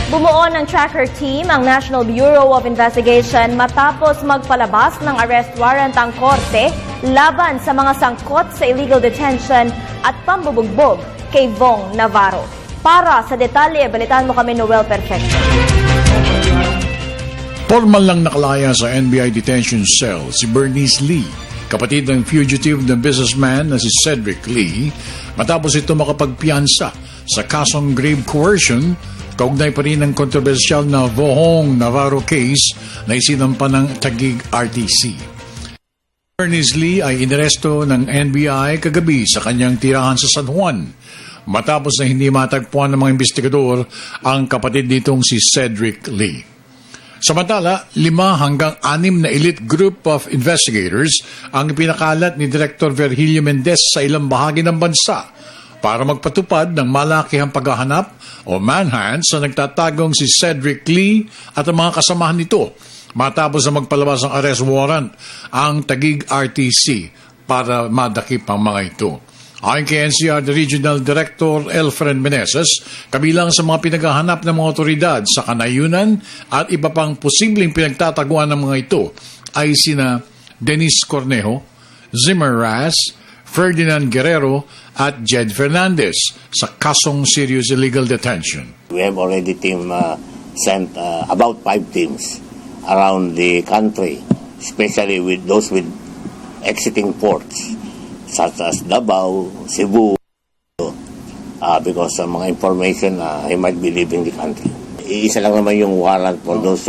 Bumuo ng tracker team ang National Bureau of Investigation matapos magpalabas ng arrest warrant ang korte laban sa mga sangkot sa illegal detention at pambubugbog kay Vong Navarro. Para sa detalye, balitaan mo kami Noel Perfecto. Formal lang nakalaya sa NBI detention cell si Bernice Lee, kapatid ng fugitive na businessman na si Cedric Lee, matapos ito makapagpiyansa sa kasong grave coercion kaugnay pa rin ng kontrobersyal na Vong Navarro case na isinampa ng Taguig RTC. Bernice Lee ay inaresto ng NBI kagabi sa kanyang tirahan sa San Juan matapos na hindi matagpuan ng mga investigador ang kapatid nitong si Cedric Lee. Samantala, 5 hanggang 6 na elite group of investigators ang pinakalat ni Director Virgilio Mendez sa ilang bahagi ng bansa para magpatupad ng malakihang paghahanap o manhunt sa nagtatagong si Cedric Lee at ang mga kasamahan nito matapos na magpalabas ng arrest warrant ang Taguig RTC para madakip ang mga ito. Ayon kay NCR Regional Director Elfren Meneses, kabilang sa mga pinaghahanap ng mga otoridad sa kanayunan at iba pang posibleng pinagtataguan ng mga ito ay sina Dennis Cornejo, Zimmer Ras, Ferdinand Guerrero at Jed Fernandez sa kasong serious illegal detention. We have already sent about 5 teams around the country, especially with those with exiting ports such as Davao, Cebu, because of mga information he might be leaving the country. Isa lang naman yung warrant for those,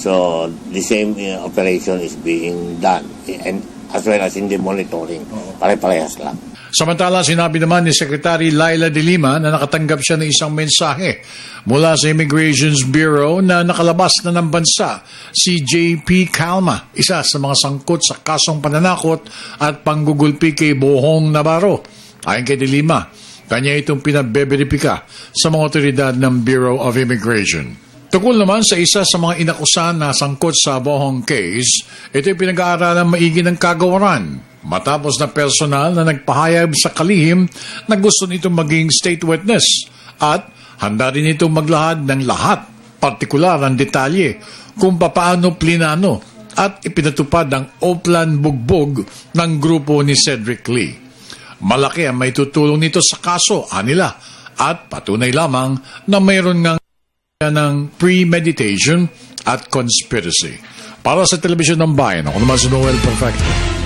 so the same operation is being done, and as well as in the monitoring. Pare-parehas lang. Samantala, sinabi naman ni Secretary Laila de Lima na nakatanggap siya ng isang mensahe mula sa Immigrations Bureau na nakalabas na ng bansa si J.P. Calma, isa sa mga sangkot sa kasong pananakot at panggugulpi kay Vong Navarro. Ayon kay de Lima, kanya itong pinabeberipika sa mga otoridad ng Bureau of Immigration. Tungkol naman sa isa sa mga inakusahan na sangkot sa Vong case, ito'y pinag-aaralan maigi ng kagawaran matapos na personal na nagpahayag sa kalihim na gusto nitong maging state witness at handa rin itong maglahad ng lahat, partikular ang detalye kung paano plinano at ipinatupad ang Oplan Bugbog ng grupo ni Cedric Lee. Malaki ang may tutulong nito sa kaso, anila, at patunay lamang na mayroon ngang ng premeditation at conspiracy. Para sa Telebisyon ng Bayan, ako naman si Noel Perfecto.